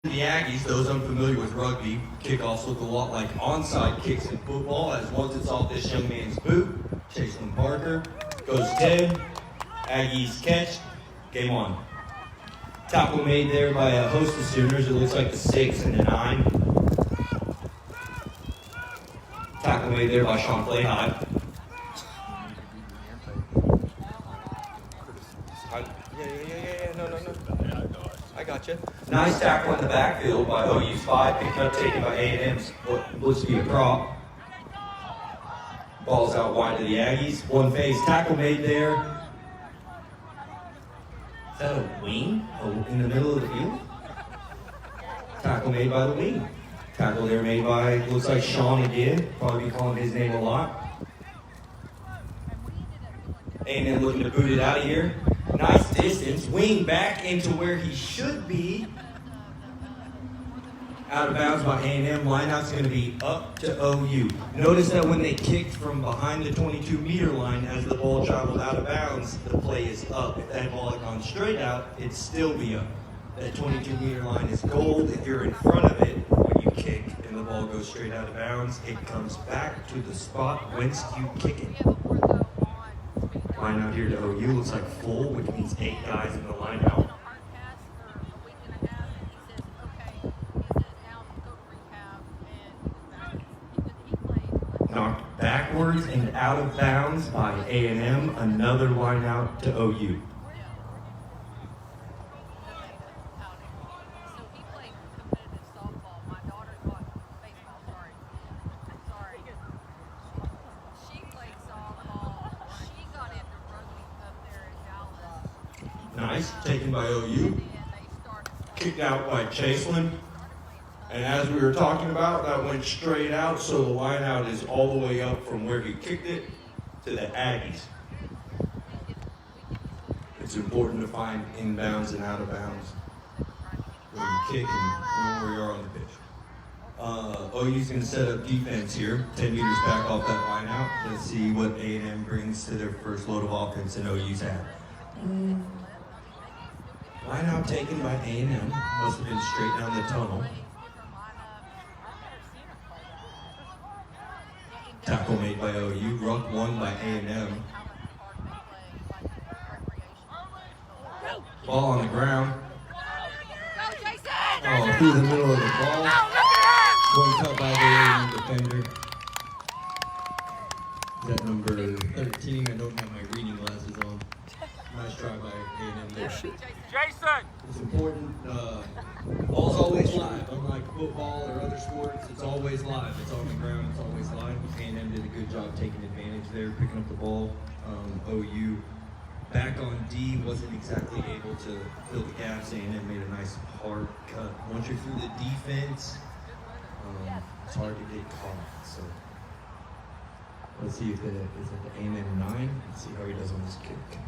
The Aggies, those unfamiliar with rugby, kickoffs look a lot like onside kicks in football, as once it's off this young man's boot, Chaselin Parker goes dead, Aggies catch, game on. Tackle made there by a host of Sooners. It looks like the 6 and the 9. Tackle made there by Sean Playhigh. No. I got you. Nice tackle in the backfield by OU's 5, picked up, taken by A&M's what looks to be a prop. Ball's out wide to the Aggies. One phase tackle made there. Is that a wing? In the middle of the field? Tackle made by the wing. Tackle there made by, looks like Sean again. Probably be calling his name a lot. A&M looking to boot it out of here. Nice distance. Wing back into where he should be. Out of bounds by A&M. Lineout's going to be up to OU. Notice that when they kicked from behind the 22-meter line as the ball traveled out of bounds, the play is up. If that ball had gone straight out, it'd still be up. That 22-meter line is gold. If you're in front of it when you kick and the ball goes straight out of bounds, it comes back to the spot whence you kick it. Line out here to OU looks like full, which means 8 guys in the line out. Knocked backwards and out of bounds by A&M. Another line out to OU. Nice, taken by OU. Kicked out by Chaselin. And as we were talking about, that went straight out, so the line out is all the way up from where he kicked it to the Aggies. It's important to find inbounds and out of bounds where you kick and where you are on the pitch. OU's going to set up defense here, 10 meters back off that line out. Let's see what A&M brings to their first load of offense and OU's had. Line out taken by A&M. Must have been straight down the tunnel. Tackle made by OU. Ruck won by A&M. Ball on the ground. Oh, through the middle of the ball. One cut by the A&M defender. Is that number 13? I don't have my reading glasses on. Nice try by A&M there. Jason! It's important. Ball's always live. Unlike football or other sports, it's always live. It's on the ground. It's always live. A&M did a good job taking advantage there, picking up the ball. OU back on D wasn't exactly able to fill the gaps. A&M made a nice hard cut. Once you're through the defense, it's hard to get caught. So let's see if is it the A&M 9. Let's see how he does on this kick.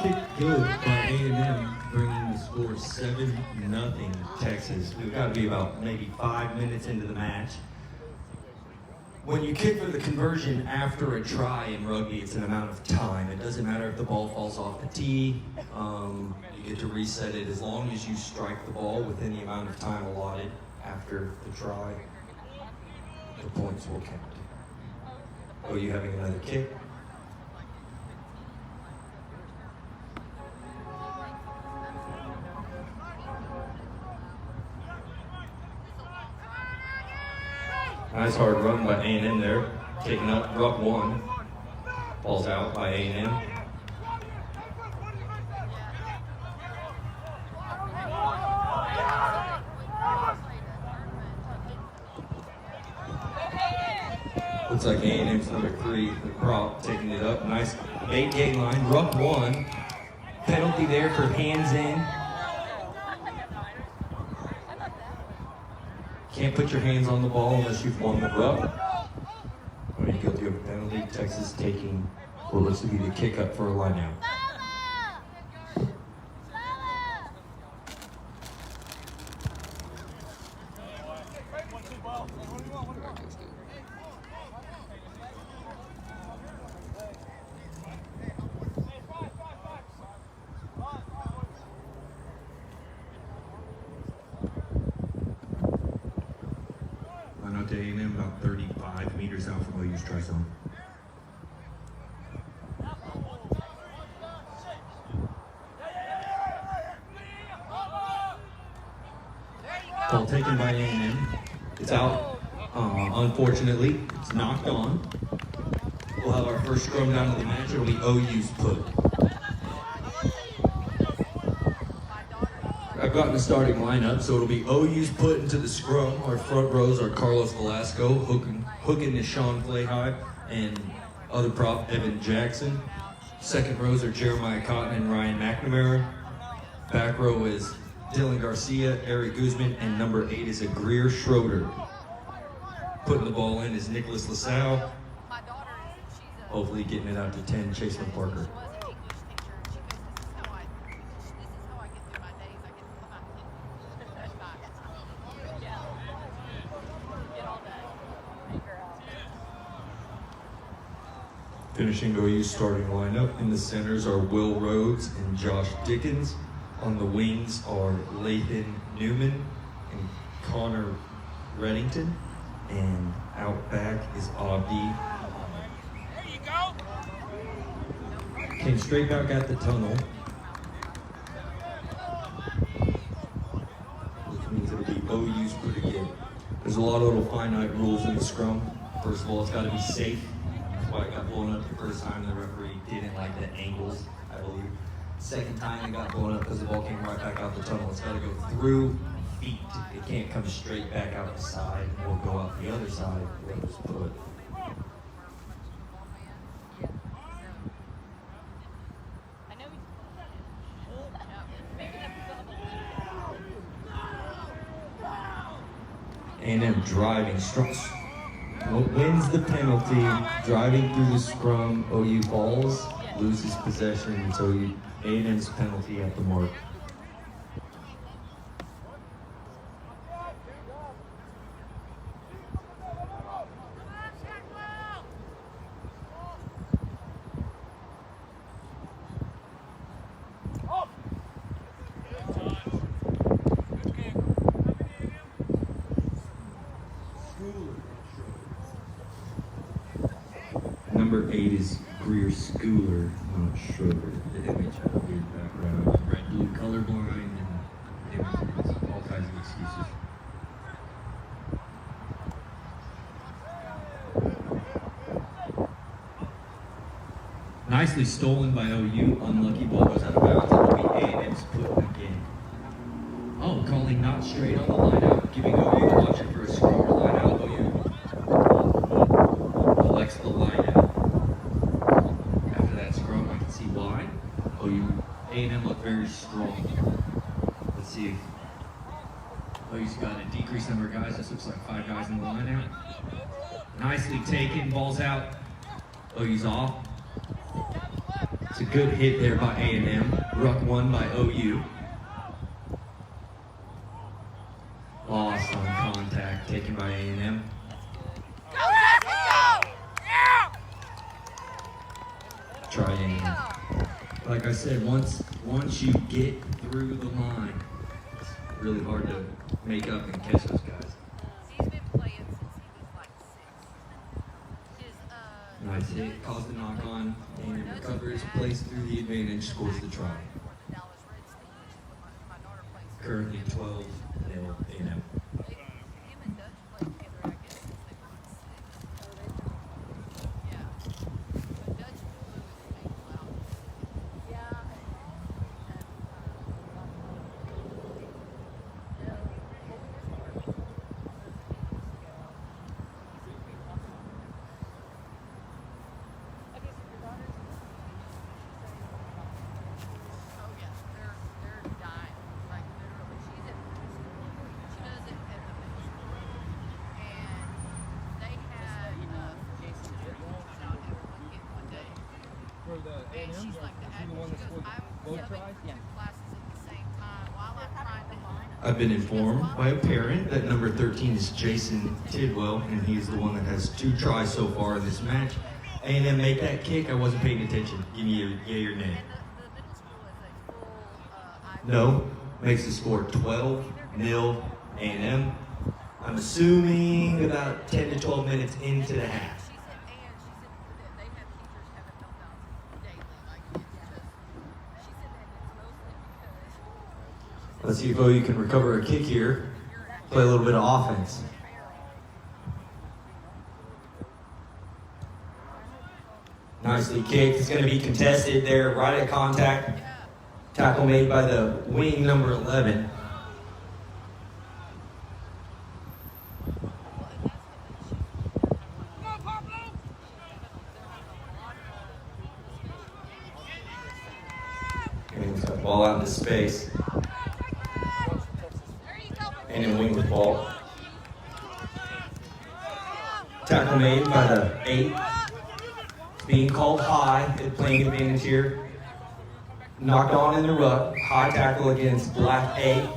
Kick good by A&M, bringing the score 7-0 Texas. We've got to be about maybe 5 minutes into the match. When you kick for the conversion after a try in rugby, it's an amount of time. It doesn't matter if the ball falls off the tee. You get to reset it as long as you strike the ball within the amount of time allotted after the try. The points will count. Oh, you having another kick? Nice hard run by A&M there. Taking up ruck one. Ball's out by A&M. Looks like A&M's number 3, the prop, taking it up. Nice bait gate line. Ruck one. Penalty there for hands in. Can't put your hands on the ball unless you've won the ruck. Or you're guilty of a penalty. Texas taking what looks to be the kick up for a line out. Line out to A&M about 35 meters out from OU's try zone. Ball taken by A&M. It's out. Unfortunately, it's knocked on. We'll have our first scrum down to the match. It'll be OU's put. I've gotten the starting lineup, so it'll be OU's put into the scrum. Our front rows are Carlos Velasco, hooking is Sean Flayhigh, and other prop Evan Jackson. Second rows are Jeremiah Cotton and Ryan McNamara. Back row is Dylan Garcia, Eric Guzman, and number 8 is Greer Schroeder. Putting the ball in is Nicholas LaSalle. Hopefully getting it out to 10, Chaseman Parker. Finishing OU's starting lineup. In the centers are Will Rhodes and Josh Dickens. On the wings are Lathan Newman and Connor Reddington. And out back is Abdi. There you go. Came straight back at the tunnel. Which means it'll be OU's put again. There's a lot of little finite rules in the scrum. First of all, it's got to be safe. That's why it got blown up the first time. The referee didn't like the angles, I believe. Second time it got blown up because the ball came right back out the tunnel. It's got to go through feet. It can't come straight back out the side or go out the other side where it was put. A&M driving strong. Wins the penalty, driving through the scrum. OU falls, loses possession until A&M's penalty at the mark. Number 8 is Greer Schooler, not Schroeder. The image had a weird background. Red, blue, colorblind, and images, all kinds of excuses. Nicely stolen by OU. Unlucky ball goes out of bounds. It'll be A&M's put again. Oh, calling not straight on the line out, giving OU the option for a scrum or line out. OU elects the line out. After that scrum, I can see why. A&M look very strong. Let's see if OU's got a decreased number of guys. This looks like 5 guys in the line out. Nicely taken, ball's out. OU's off. It's a good hit there by A&M. Ruck one by OU. Lost on contact, taken by A&M. Try A&M. Like I said, once you get through the line, it's really hard to make up and catch those guys. He's been playing since he was like 6. Nice hit, caused a knock on. A&M recovers, plays through the advantage, scores the try. Currently 12-0 A&M. And she's like the admin. She goes, I'm subbing for 2 classes at the same time while I'm trying to line up. I've been informed by a parent that number 13 is Jason Tidwell, and he's the one that has 2 tries so far in this match. A&M make that kick. I wasn't paying attention. Give me your yay or nay. And the middle school is a full No. Makes the score 12-0 A&M. I'm assuming about 10 to 12 minutes into the half. She said that they have teachers having meltdowns daily. Like, it's just, she said that it's mostly because. Let's see if OU can recover a kick here. Play a little bit of offense. Nicely kicked. It's going to be contested there, right at contact. Tackle made by the wing number 11. And ball out into space. And then wing with ball. Tackle made by the 8. Being called high, playing advantage here. Knocked on in the ruck. High tackle against black 8.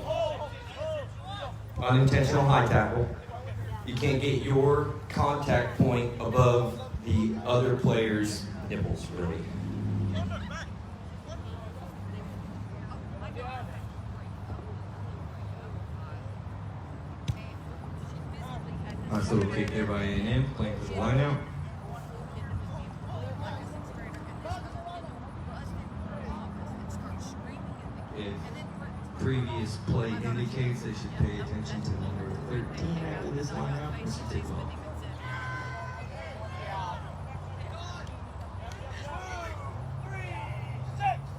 Unintentional high tackle. You can't get your contact point above the other player's nipples, really. Nice little kick there by A&M, playing for the lineout. If previous play indicates they should pay attention to number 13 after this lineout, Mr. Tidwell.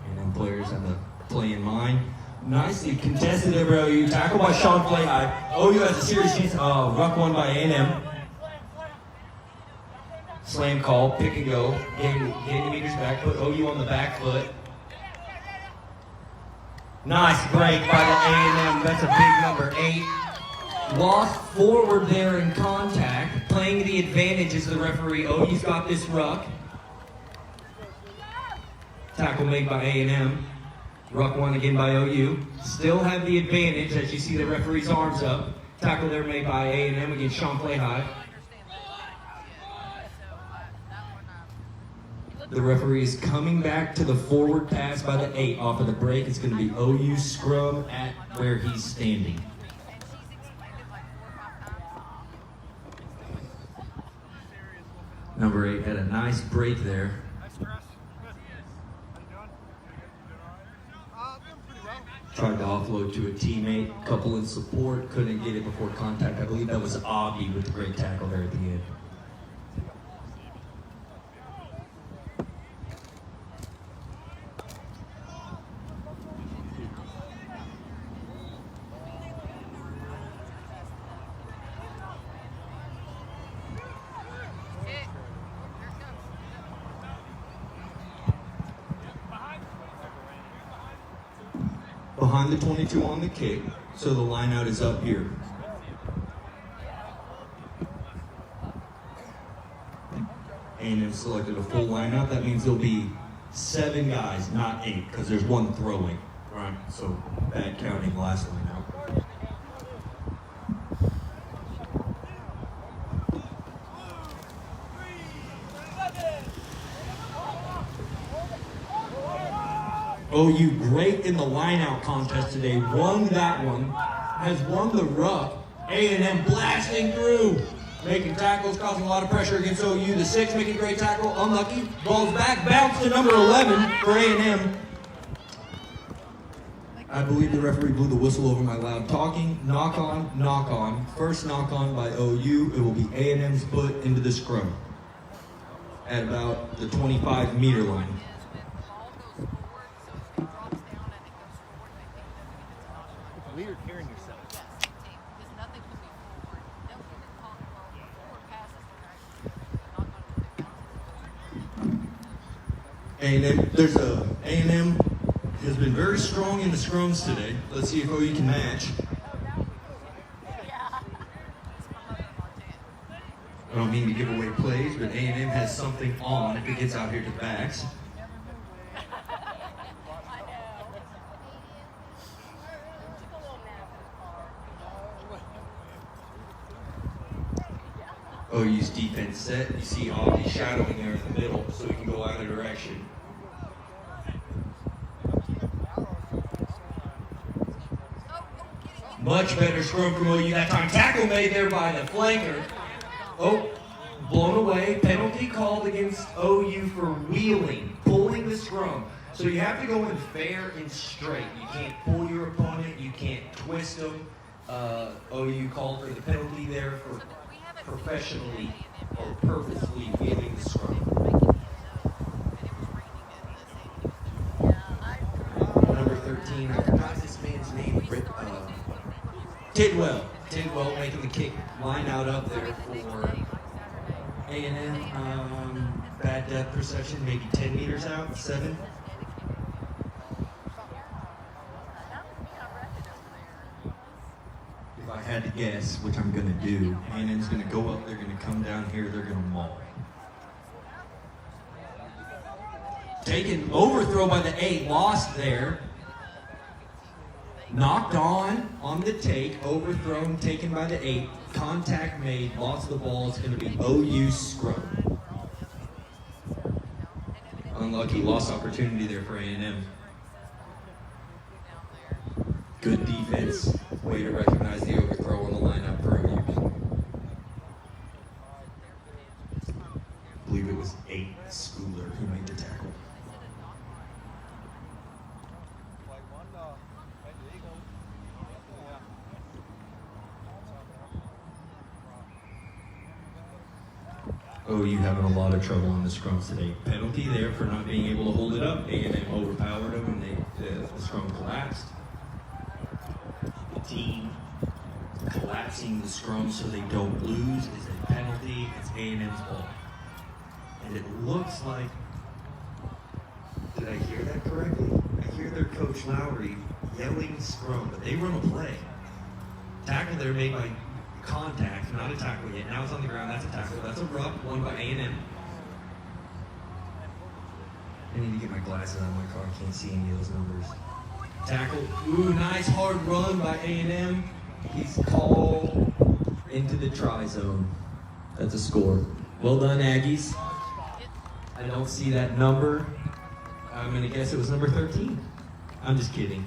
And then players have the play in mind. Nicely contested there by OU. Tackle by Sean Flayhigh. OU has a serious chance. Ruck one by A&M. Slam call, pick and go. Getting the meters back foot. OU on the back foot. Nice break by the A&M. That's a big number 8. Lost forward there in contact. Playing the advantage is the referee. OU's got this ruck. Tackle made by A&M. Ruck one again by OU. Still have the advantage as you see the referee's arms up. Tackle there made by A&M against Sean Flayhigh. The referee is coming back to the forward pass by the 8 off of the break. It's going to be OU scrum at where he's standing. Number 8 had a nice break there. Tried to offload to a teammate, couple in support, couldn't get it before contact. I believe that was Avi with the great tackle there at the end. Behind the 22 on the kick, so the lineout is up here. And it's selected a full lineout. That means there'll be 7 guys, not 8, because there's 1 throwing. Right. So bad counting last lineout. OU great in the lineout contest today. Won that one. Has won the ruck. A&M blasting through. Making tackles, causing a lot of pressure against OU. The 6 making a great tackle. Unlucky. Ball's back. Bounce to number 11 for A&M. I believe the referee blew the whistle over my loud talking. Knock on, knock on. First knock on by OU. It will be A&M's foot into the scrum at about the 25-meter line. Weird hearing yourself. Yes, because nothing can be forward. Definitely didn't call it forward passes. They're actually not going to A&M, bounce. there's a A&M has been very strong in the scrums today. Let's see if OU can match. I don't mean to give away plays, but A&M has something on if it gets out here to backs. OU's defense set. You see Audie shadowing there in the middle so he can go either direction. Much better scrum from OU that time. Tackle made there by the flanker. Oh, blown away. Penalty called against OU for wheeling, pulling the scrum. So you have to go in fair and straight. You can't pull your opponent. You can't twist them. OU called for the penalty there for professionally or purposely wheeling the scrum. Number 13, I forgot this man's name. Tidwell. Tidwell making the kick line out up there for A&M. Bad depth perception, maybe 10 meters out, 7. If I had to guess, which I'm going to do, A&M's going to go up, they're going to come down here, they're going to maul. Taken, overthrow by the 8, lost there. Knocked on the take, overthrown, taken by the 8. Contact made, lost the ball. It's going to be OU scrum. Unlucky, lost opportunity there for A&M. Good defense. Way to recognize the overthrow on the lineup for OU. I believe it was 8 Schooler who made the tackle. OU having a lot of trouble in the scrums today. Penalty there for not being able to hold it up. A&M overpowered them and the scrum collapsed. The team collapsing the scrum so they don't lose is a penalty. It's A&M's ball. And it looks like, did I hear that correctly? I hear their coach Lowry yelling scrum, but they run a play. Tackle there made by contact, not a tackle yet. Now it's on the ground. That's a tackle. That's a ruck, won by A&M. I need to get my glasses out of my car. I can't see any of those numbers. Tackle. Ooh, nice hard run by A&M. He's called into the try zone. That's a score. Well done, Aggies. I don't see that number. I'm going to guess it was number 13. I'm just kidding.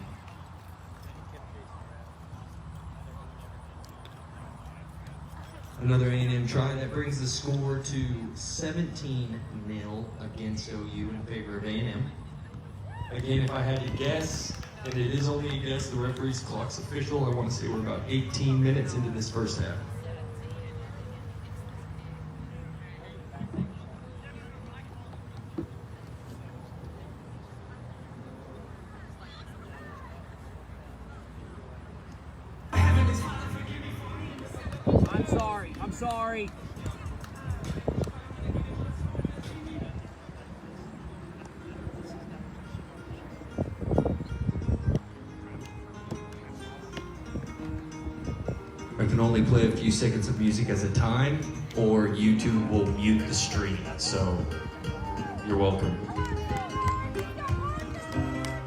Another A&M try that brings the score to 17-0 against OU in favor of A&M. Again, if I had to guess, and it is only a guess, the referee's clock's official, I want to say we're about 18 minutes into this first half. I'm sorry. I can only play a few seconds of music at a time, or YouTube will mute the stream, so you're welcome.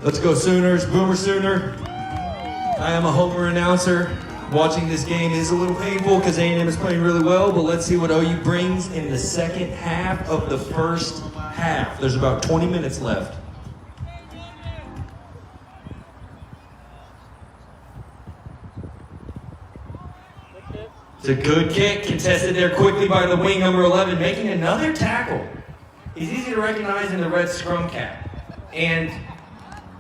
Let's go Sooners, Boomer Sooner. I am a Homer announcer. Watching this game is a little painful because A&M is playing really well, but let's see what OU brings in the second half of the first half. There's about 20 minutes left. It's a good kick, contested there quickly by the wing, number 11, making another tackle. He's easy to recognize in the red scrum cap and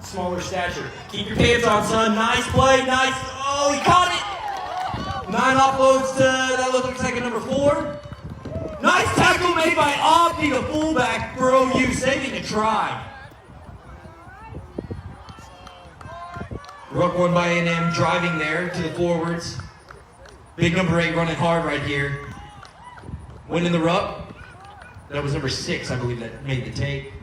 smaller stature. Keep your pants on, son. Nice play, nice. Oh, he caught it. 9 offloads to, that looks like a number 4. Nice tackle made by Abdi, the fullback for OU, saving a try. Ruck one by A&M, driving there to the forwards. Big number 8 running hard right here. Winning the ruck. That was number 6, I believe, that made the take.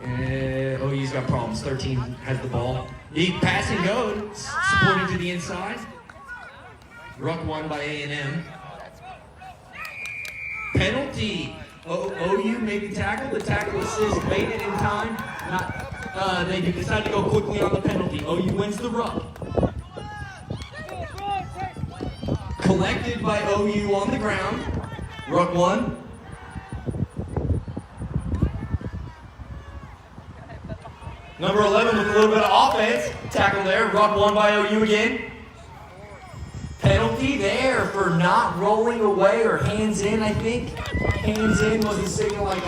OU's got problems. 13 has the ball. He pass and go, supporting to the inside. Ruck one by A&M. Penalty. OU made the tackle. The tackle assist made it in time. They decided to go quickly on the penalty. OU wins the ruck. Collected by OU on the ground. Ruck 1. Number 11 with a little bit of offense. Tackle there. Ruck 1 by OU again. Penalty there for not rolling away or hands in, I think. Hands in was the signal I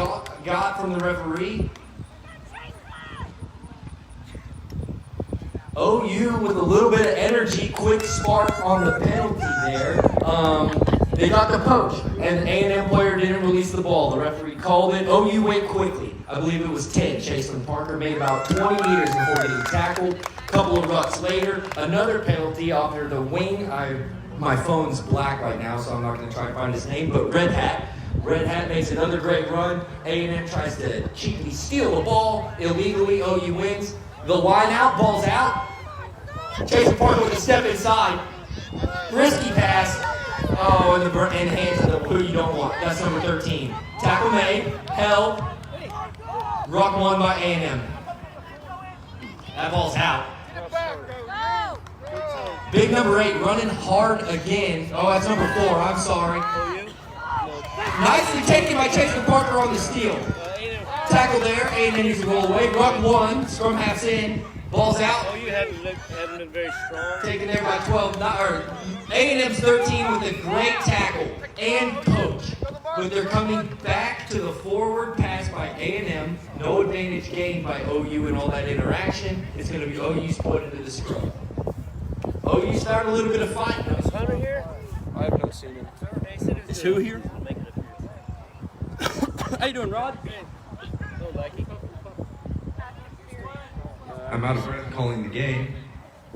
got from the referee. OU with a little bit of energy, quick spark on the penalty there. They got the poach, and the A&M player didn't release the ball. The referee called it. OU went quickly. I believe it was 10. Chaselin Parker made about 20 meters before getting tackled. A couple of rucks later, another penalty off near the wing. My phone's black right now, so I'm not going to try to find his name, but Red Hat. Red Hat makes another great run. A&M tries to cheaply steal the ball. Illegally, OU wins. The line out, ball's out. Chaselin Parker with a step inside. Risky pass. Oh, and the hands of who you don't want. That's number 13. Tackle made. Held. Ruck 1 by A&M. That ball's out. Big number 8 running hard again. Oh, that's number 4. I'm sorry. Nicely taken by Chaselin Parker on the steal. Tackle there. A&M needs to roll away. Ruck 1. Scrum half's in. Ball's out. Oh, you haven't been very strong. Taken there by 12. A&M's 13 with a great tackle and poach. But they're coming back to the forward pass by A&M. No advantage gained by OU in all that interaction. It's going to be OU's put into the scrum. OU's starting a little bit of fight. Is Hunter here? I have not seen him. Is who here? How you doing, Rod? I'm out of breath calling the game.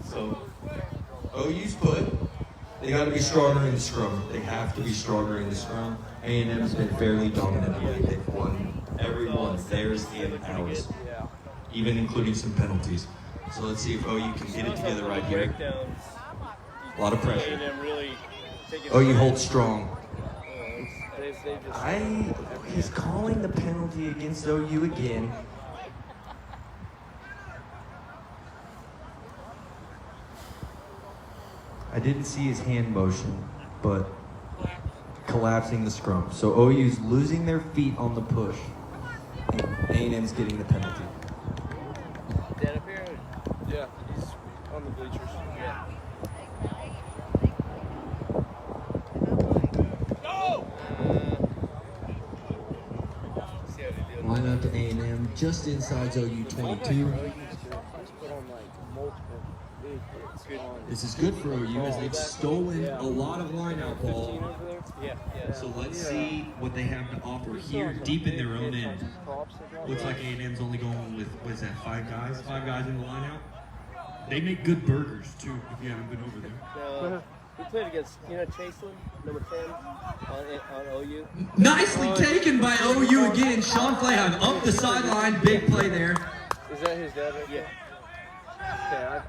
So, OU's put. They got to be stronger in the scrum. They have to be stronger in the scrum. A&M's been fairly dominant. I believe they've won every one. Theirs and ours. Even including some penalties. So let's see if OU can get it together right here. A lot of pressure. OU holds strong. He's calling the penalty against OU again. I didn't see his hand motion, but collapsing the scrum. So OU's losing their feet on the push. A&M's getting the penalty. Dan up here? Yeah, he's on the bleachers. Yeah. See how they do. Line up to A&M just inside OU 22. This is good for OU as they've stolen a lot of line-out ball. So let's see what they have to offer here deep in their own end. Looks like A&M's only going with, what is that, 5 guys? 5 guys in the line-out? They make good burgers, too, if you haven't been over there. We played against, Chaselin, number 10, on OU. Nicely taken by OU again. Sean Flayheim up the sideline. Big play there. Is that his dad right Yeah. there? Okay, I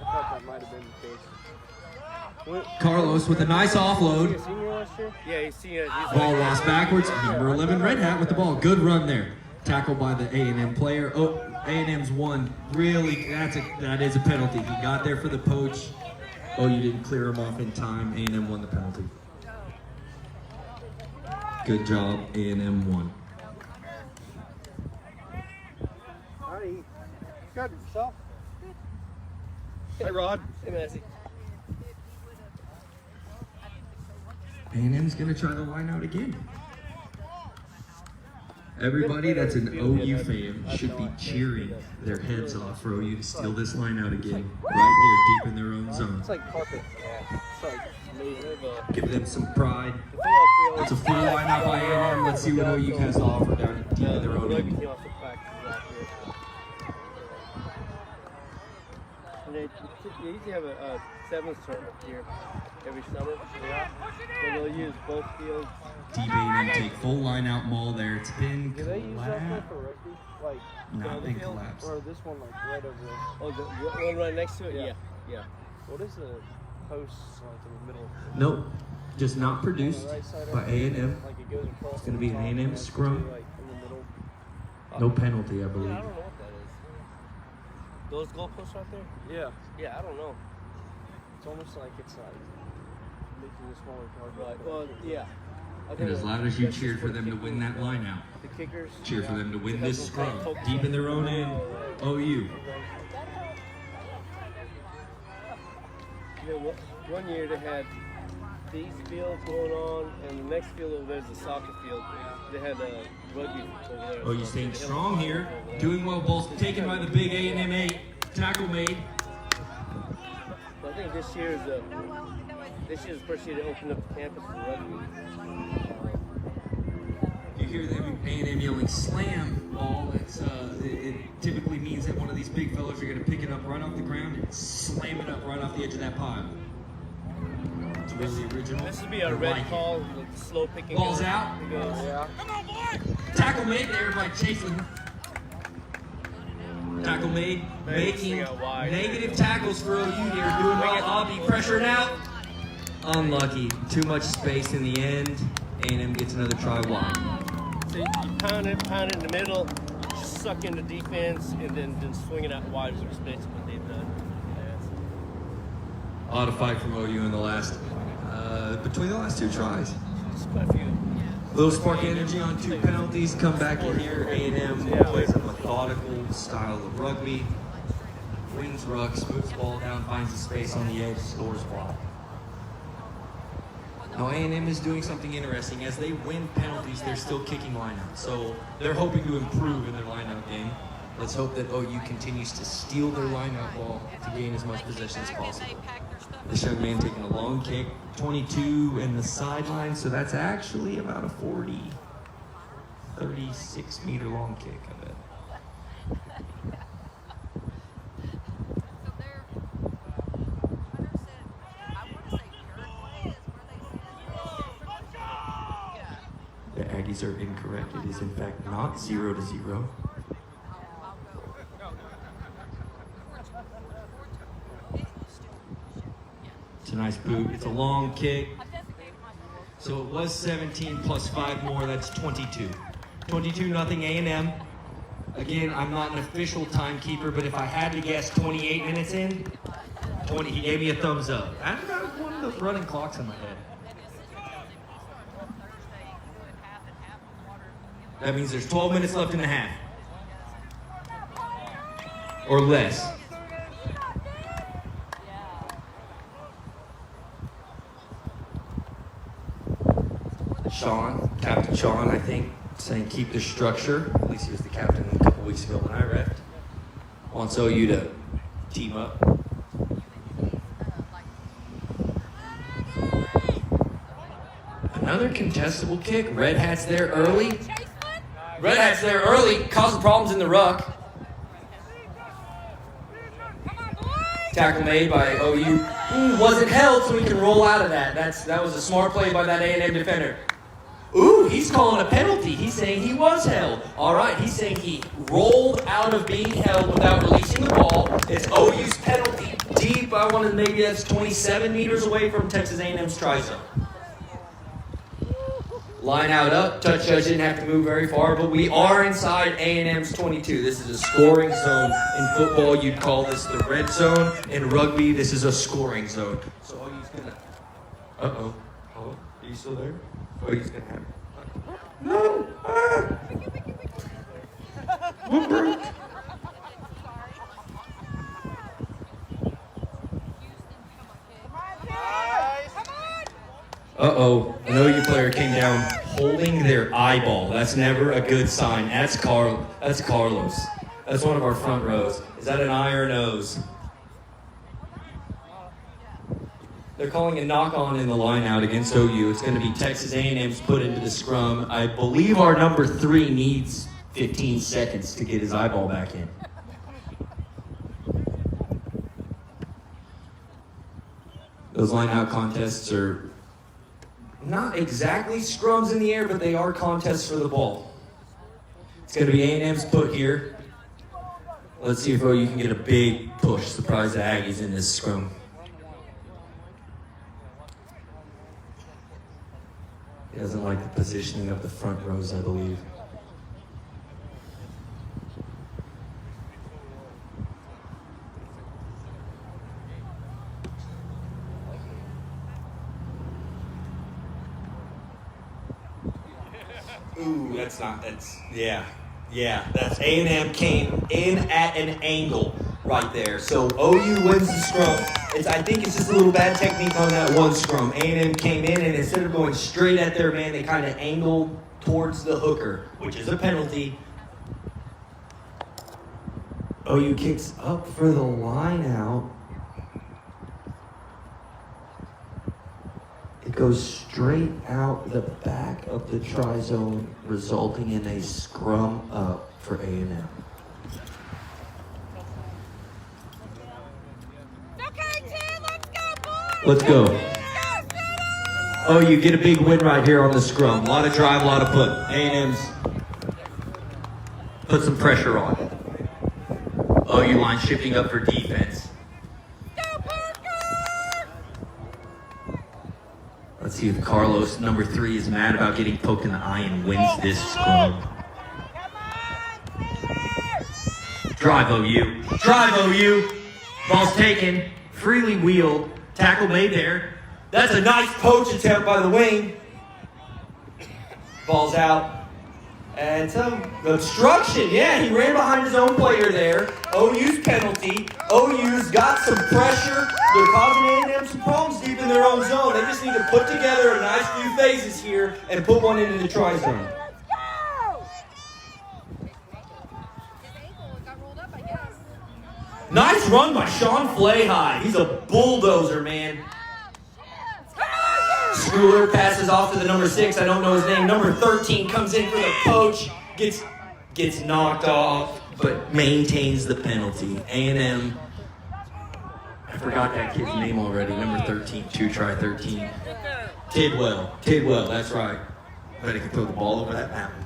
thought that might have been the case. Carlos with a nice offload. Was he senior last year? Yeah, he's senior. Ball lost backwards. Number 11 Red Hat with the ball. Good run there. Tackle by the A&M player. Oh, A&M's won. Really, that is a penalty. He got there for the poach. Oh, you didn't clear him off in time. A&M won the penalty. Good job. A&M won. Hi. You got it yourself? Hey, Rod. Hey, Massey. A&M's going to try the line out again. Everybody that's an OU fan should be cheering their heads off for OU to steal this line out again. Right here, deep in their own zone. It's like carpet. It's like amazing. Give them some pride. It's a full line out by A&M. Let's see what OU has to offer down deep in their own end. Came off the practice last year. And they usually have a sevens tournament here every summer. Yeah. So they'll use both fields. Deep A&M take full line out maul there. It's been Do they use that play for rugby? Like, not been collapsed. or this one like right over there? Oh, the one right next to it? Yeah. Yeah. What is the post like in the middle? Nope, just not On produced the right side by of it? A&M. Like it goes across. It's gonna be the an top A&M and then scrum. Like in the middle. No penalty, I I believe. don't know what that is. Those goalposts right there? Yeah. Yeah, I don't know. It's almost like it's like making a smaller target. Right. Well, yeah. And as loud as you cheered for them to win that line out, The kickers. cheer for them to win this scrum. Deep in their own end, OU. You know, one year they had these fields going on, and the next field over there is the soccer field. They had rugby over there. Oh, you staying strong here. Doing well, balls taken by the big A&M 8. Tackle made. So I think this year is the first year they opened up the campus for rugby. You hear them A&M yelling "slam" ball. It typically means that one of these big fellas are going to pick it up right off the ground and slam it up right off the edge of that pile. It's really original. This would be a red call, with the slow picking. Ball's out. It goes, Yeah. Tackle made there by chasing. Tackle made, making negative tackles for OU here. Doing well, Aubie pressuring out. Unlucky. Too much space in the end. A&M gets another try wide. so you pound it in the middle, suck in the defense, and then swing it out wide, which is basically what they've done. A lot of fight from OU in the last, between the last two tries. Just quite a few. Little spark energy on two penalties. Come back in here. A&M plays a methodical style of rugby. Wins rucks, moves the ball down, finds the space on the edge, scores block. Now A&M is doing something interesting. As they win penalties, they're still kicking lineouts. So they're hoping to improve in their lineout game. Let's hope that OU continues to steal their lineout ball to gain as much possession as possible. This young man taking a long kick, 22 in the sideline, so that's actually about a 36 meter long kick, I bet. So they're, Hunter said, I want to say Uruguay is where they said. Yeah. The Aggies are incorrect. It is in fact not 0-0. I'll go. It's a nice boot. It's a long kick. So it was 17 plus 5 more, that's 22. 22-0 A&M. Again, I'm not an official timekeeper, but if I had to guess 28 minutes in, 20, he gave me a thumbs up. I've got one of those running clocks in my head. That means there's 12 minutes left in the half. Or less. Sean, Captain Sean, I think, saying keep the structure. At least he was the captain a couple weeks ago when I reffed. Wants OU to team up. Another contestable kick. Red Hat's there early. Red Hat's there early, causing problems in the ruck. Tackle made by OU. Wasn't held, so he can roll out of that. That was a smart play by that A&M defender. Ooh, he's calling a penalty. He's saying he was held. All right, he's saying he rolled out of being held without releasing the ball. It's OU's penalty deep. I want to maybe that's 27 meters away from Texas A&M's try zone. Line out up. Touch judge didn't have to move very far, but we are inside A&M's 22. This is a scoring zone. In football, you'd call this the red zone. In rugby, this is a scoring zone. So OU's going to... Uh-oh. Hello? Are you still there? OU's going to have... No! Ah! What broke? Uh-oh, an OU player came down holding their eyeball. That's never a good sign. That's Carlos. That's one of our front rows. Is that an eye or a nose? They're calling a knock-on in the line-out against OU. It's going to be Texas A&M's put into the scrum. I believe our number 3 needs 15 seconds to get his eyeball back in. Those line-out contests are not exactly scrums in the air, but they are contests for the ball. It's going to be A&M's put here. Let's see if OU can get a big push. Surprise the Aggies in this scrum. He doesn't like the positioning of the front rows, I believe. Ooh, that's A&M came in at an angle right there. So OU wins the scrum. I think it's just a little bad technique on that one scrum. A&M came in, and instead of going straight at their man, they kind of angled towards the hooker, which is a penalty. OU kicks up for the line out. It goes straight out the back of the try zone, resulting in a scrum up for A&M. Okay, Tim, let's go, boys! Let's go. Oh, you get a big win right here on the scrum. A lot of drive, a lot of put. A&M's put some pressure on. OU line shifting up for defense. Let's see if Carlos, number 3, is mad about getting poked in the eye and wins this scrum. Drive OU. Drive OU. Ball's taken. Freely wheeled. Tackle made there. That's a nice poach attempt by the wing. Ball's out. And some obstruction. Yeah, he ran behind his own player there. OU's penalty. OU's got some pressure. They're causing A&M some problems deep in their own zone. They just need to put together a nice few phases here and put one into the try zone. Let's go! His ankle got rolled up, I guess. Nice run by Sean Flahigh. He's a bulldozer, man. Schooler passes off to the number 6. I don't know his name. Number 13 comes in for the poach. Gets knocked off, but maintains the penalty. A&M. I forgot that kid's name already. Number 13. 2-try 13. Tidwell. That's right. Bet he can throw the ball over that mountain.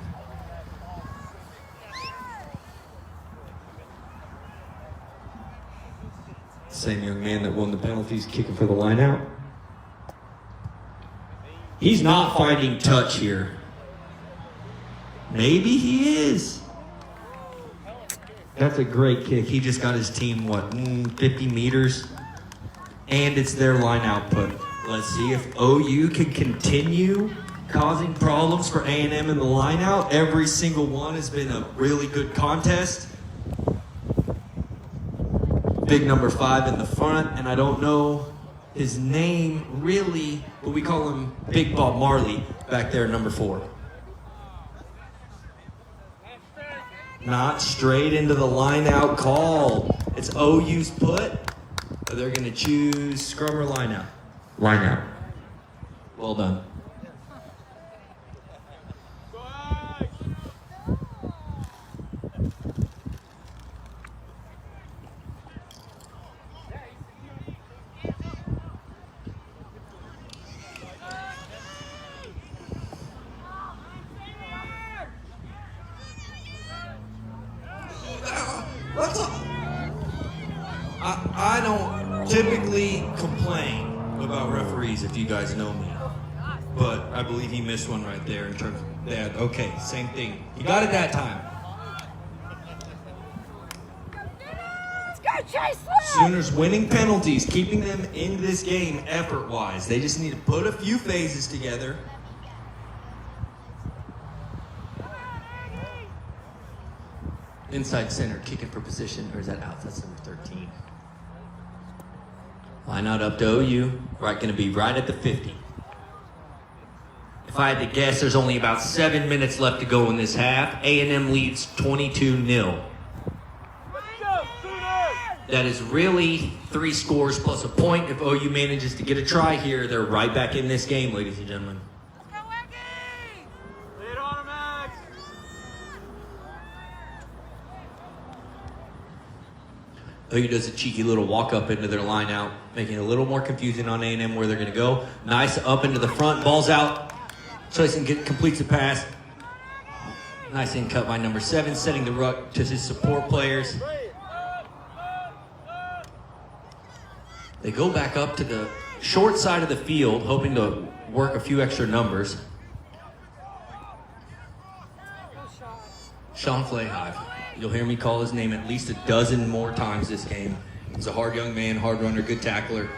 Same young man that won the penalties kicking for the line out. He's not finding touch here. Maybe he is. That's a great kick. He just got his team, 50 meters? And it's their line output. Let's see if OU can continue causing problems for A&M in the line out. Every single one has been a really good contest. Big number 5 in the front, and I don't know his name really, but we call him Big Bob Marley back there, number 4. Not straight into the line out call. It's OU's put. But they're going to choose scrum or line out. Line out. Well done. I don't typically complain about referees, if you guys know me. But I believe he missed one right there in terms of that. Okay, same thing. He got it that time. Let's go, Chase! Sooners winning penalties, keeping them in this game effort-wise. They just need to put a few phases together. Inside center, kicking for position, or is that out? That's number 13. Line out up to OU. Right, going to be right at the 50. If I had to guess, there's only about 7 minutes left to go in this half. A&M leads 22-0. That is really 3 scores plus a point. If OU manages to get a try here, they're right back in this game, ladies and gentlemen. OU does a cheeky little walk up into their line out, making it a little more confusing on A&M where they're going to go. Nice up into the front, ball's out. Tyson completes the pass. Nice in cut by number 7, setting the ruck to his support players. They go back up to the short side of the field, hoping to work a few extra numbers. Sean Flahigh. You'll hear me call his name at least a dozen more times this game. He's a hard young man, hard runner, good tackler.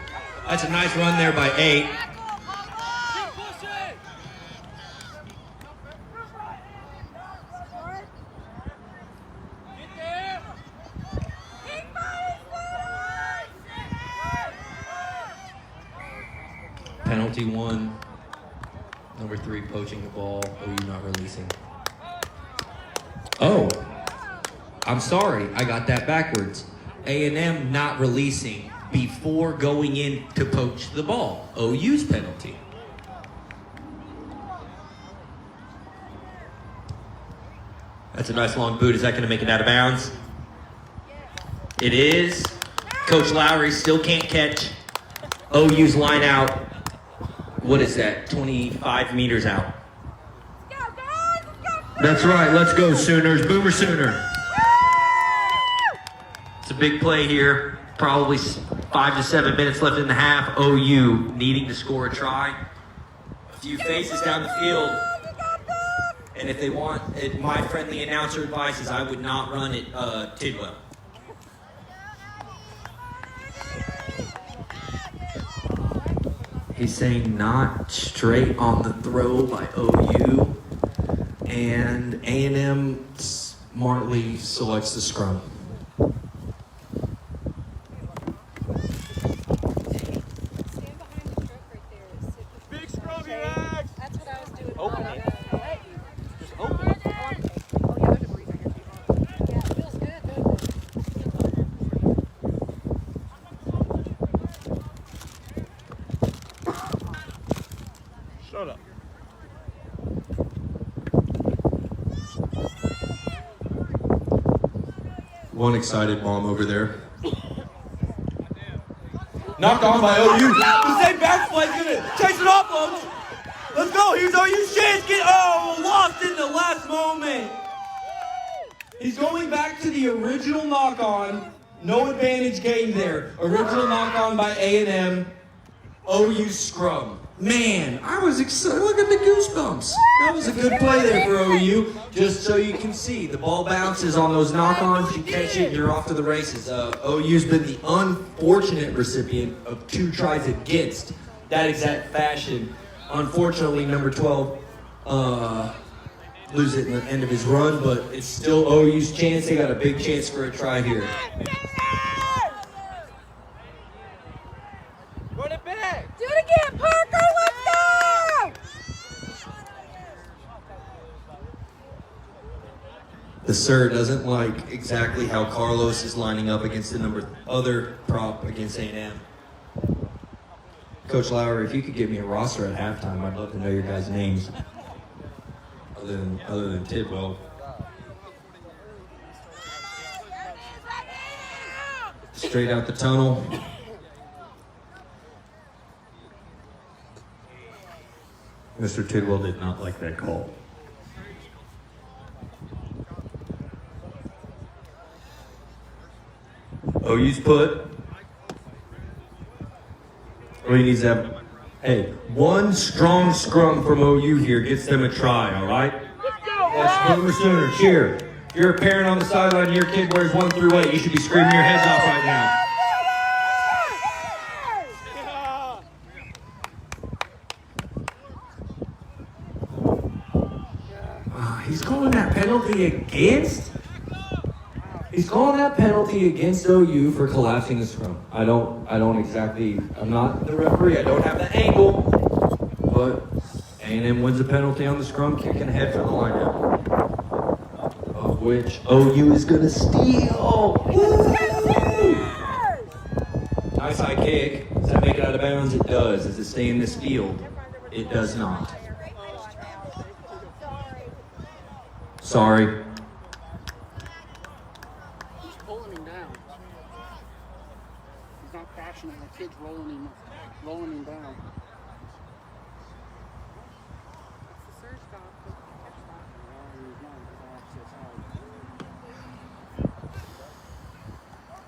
That's a nice run there by 8. penalty one. Number 3 poaching the ball. OU not releasing. Oh, I'm sorry. I got that backwards. A&M not releasing before going in to poach the ball. OU's penalty. That's a nice long boot. Is that going to make it out of bounds? It is. Coach Lowry still can't catch. OU's line out. What is that? 25 meters out. That's right. Let's go, Sooners. Boomer Sooner. It's a big play here. Probably 5 to 7 minutes left in the half. OU needing to score a try. A few faces down the field. And if they want, my friendly announcer advice is I would not run it Tidwell. He's saying not straight on the throw by OU. And A&M smartly selects the scrum. Big scrum here, Axe. That's what I was doing. Open it. Just open it. Oh, yeah, there's a breeze right here. Yeah, it feels good, doesn't it? Shut up. One excited mom over there. Knocked on by OU. The same bounce play's gonna chase it off, folks. Let's go. Here's OU's chance. Lost in the last moment. He's going back to the original knock-on. No advantage gained there. Original knock-on by A&M. OU scrum. Man, I was excited. Look at the goosebumps. That was a good play there for OU. Just so you can see, the ball bounces on those knock-ons. You catch it, you're off to the races. OU's been the unfortunate recipient of 2 tries against that exact fashion. Unfortunately, number 12 lose it in the end of his run, but it's still OU's chance. They got a big chance for a try here. Run it back. Do it again, Parker. Let's go! The sir doesn't like exactly how Carlos is lining up against the other prop against A&M. Coach Lowry, if you could give me a roster at halftime, I'd love to know your guys' names. Other than Tidwell. Straight out the tunnel. Mr. Tidwell did not like that call. OU's put. OU needs to have, hey, one strong scrum from OU here gets them a try, all right? Let's Boomer Sooner, cheer. If you're a parent on the sideline and your kid wears 1 through 8, you should be screaming your heads off right now. He's calling that penalty against? He's calling that penalty against OU for collapsing the scrum. I don't exactly, I'm not the referee, I don't have the angle, but A&M wins a penalty on the scrum, kicking ahead for the lineout. Of which OU is gonna steal. Woo! Nice high kick. Does that make it out of bounds? It does. Does it stay in this field? It does not. Sorry. He's pulling him down. He's not catching him. The kid's rolling him down. That's the surge stop.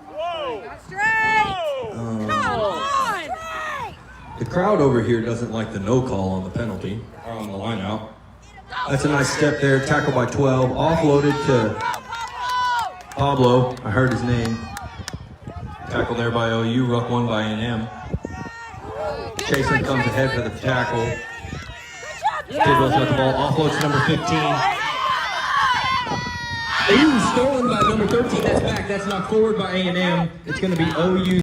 Whoa! Not straight! Come on! The crowd over here doesn't like the no call on the penalty, or on the lineout. That's a nice step there, tackle by 12, offloaded to Pablo, I heard his name. Tackle there by OU, ruck one by A&M. Chasen comes ahead for the tackle. Tidwell's got the ball, offloads to number 15. Ooh, stolen by number 13, that's back, that's knocked forward by A&M. It's gonna be OU.